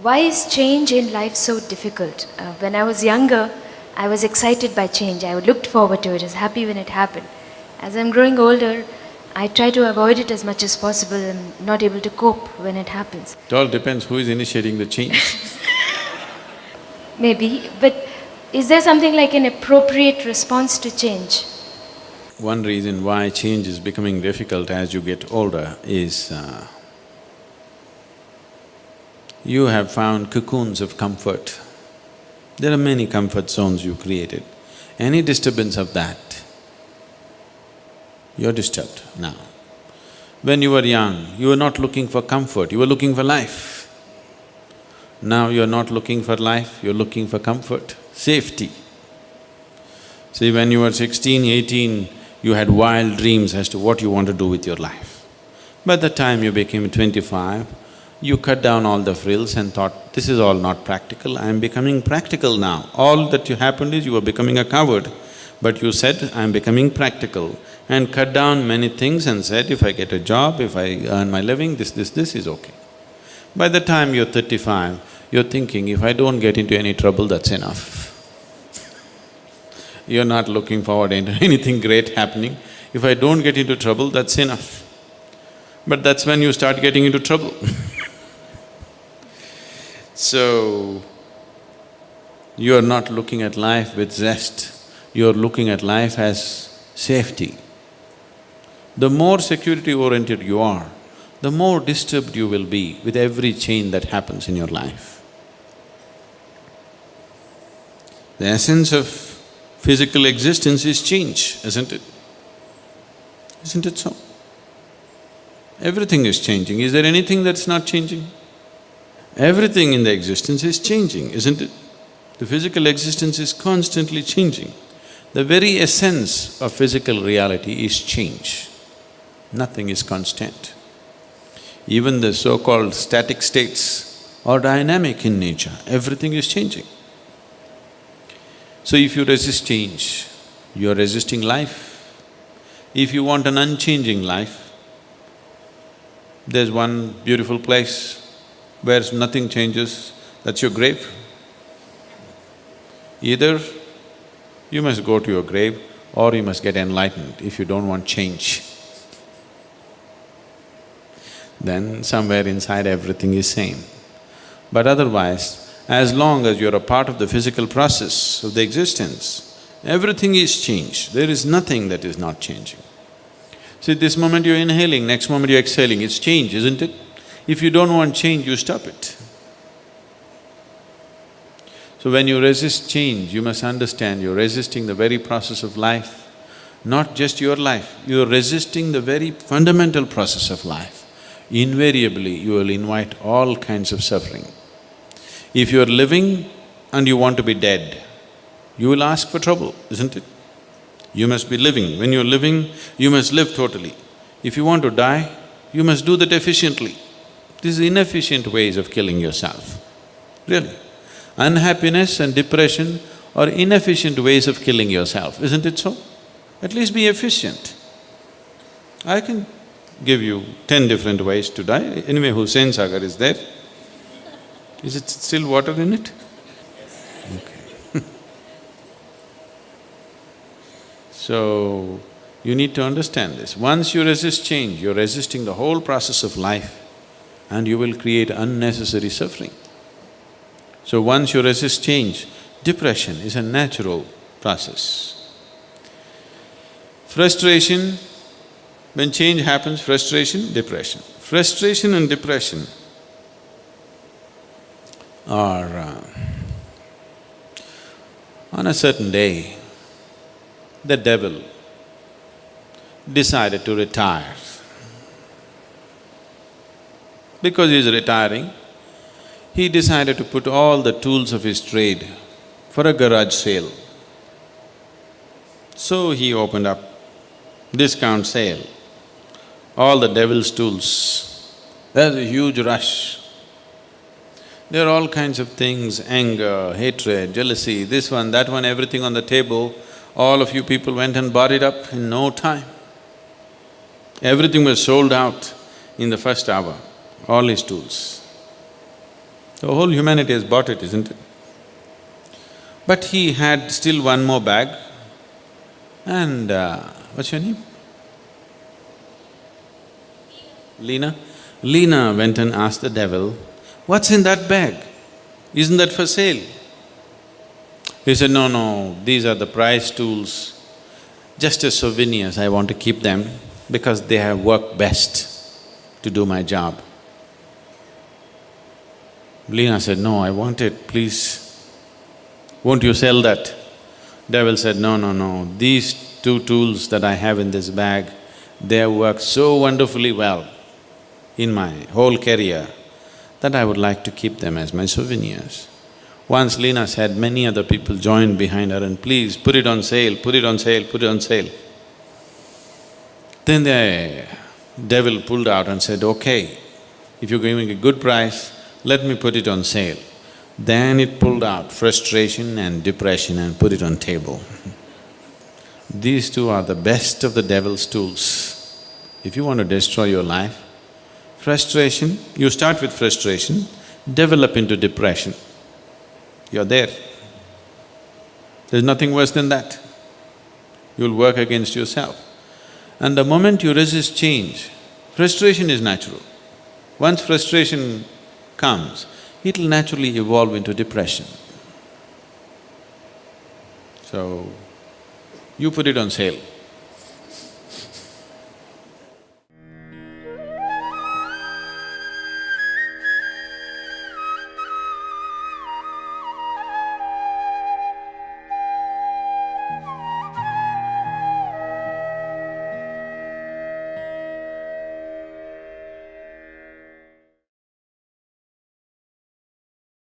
Why is change in life so difficult? When I was younger, I was excited by change. I looked forward to it, I was happy when it happened. As I'm growing older, I try to avoid it as much as possible and not able to cope when it happens. It all depends who is initiating the change. Maybe, but is there something like an appropriate response to change? One reason why change is becoming difficult as you get older is you have found cocoons of comfort. There are many comfort zones you created. Any disturbance of that, you're disturbed now. When you were young, you were not looking for comfort, you were looking for life. Now you're not looking for life, you're looking for comfort, safety. See, when you were 16, 18, you had wild dreams as to what you want to do with your life. By the time you became 25, you cut down all the frills and thought, this is all not practical, I am becoming practical now. All that happened is you were becoming a coward, but you said, I am becoming practical, and cut down many things and said, if I get a job, if I earn my living, this is okay. By the time you're 35, you're thinking, if I don't get into any trouble, that's enough. You're not looking forward into anything great happening. If I don't get into trouble, that's enough. But that's when you start getting into trouble. So, you're not looking at life with zest, you're looking at life as safety. The more security-oriented you are, the more disturbed you will be with every change that happens in your life. The essence of physical existence is change, isn't it? Isn't it so? Everything is changing. Is there anything that's not changing? Everything in the existence is changing, isn't it? The physical existence is constantly changing. The very essence of physical reality is change. Nothing is constant. Even the so-called static states are dynamic in nature, everything is changing. So if you resist change, you are resisting life. If you want an unchanging life, there's one beautiful place where nothing changes, that's your grave. Either you must go to your grave or you must get enlightened if you don't want change. Then somewhere inside everything is same. But otherwise, as long as you're a part of the physical process of the existence, everything is changed, there is nothing that is not changing. See, this moment you're inhaling, next moment you're exhaling, it's change, isn't it? If you don't want change, you stop it. So when you resist change, you must understand you're resisting the very process of life, not just your life, you're resisting the very fundamental process of life. Invariably, you will invite all kinds of suffering. If you're living and you want to be dead, you will ask for trouble, isn't it? You must be living. When you're living, you must live totally. If you want to die, you must do that efficiently. These are inefficient ways of killing yourself, really. Unhappiness and depression are inefficient ways of killing yourself, isn't it so? At least be efficient. I can give you 10 different ways to die. Anyway, Hussain Sagar is there. Is it still water in it? Okay. So, you need to understand this. Once you resist change, you're resisting the whole process of life and you will create unnecessary suffering. So once you resist change, depression is a natural process. Frustration, when change happens, frustration, depression. Frustration and depression are… on a certain day, the devil decided to retire. Because he's retiring, he decided to put all the tools of his trade for a garage sale. So he opened up discount sale, all the devil's tools. There's a huge rush. There are all kinds of things, anger, hatred, jealousy, this one, that one, everything on the table. All of you people went and bought it up in no time. Everything was sold out in the first hour, all his tools. The whole humanity has bought it, isn't it? But he had still one more bag and what's your name? Leena? Leena went and asked the devil, "What's in that bag? Isn't that for sale?" He said, "No, no, these are the prize tools. Just as souvenirs, I want to keep them because they have worked best to do my job." Leena said, "No, I want it, please. Won't you sell that?" Devil said, "No, no, no, these two tools that I have in this bag, they have worked so wonderfully well in my whole career that I would like to keep them as my souvenirs." Once Leena said, many other people joined behind her and, "Please, put it on sale, put it on sale, put it on sale." Then the devil pulled out and said, "Okay, if you're giving a good price, let me put it on sale." Then it pulled out frustration and depression and put it on table. These two are the best of the devil's tools. If you want to destroy your life, frustration, you start with frustration, develop into depression. You're there. There's nothing worse than that. You'll work against yourself. And the moment you resist change, frustration is natural. Once frustration comes, it'll naturally evolve into depression. So, you put it on sale.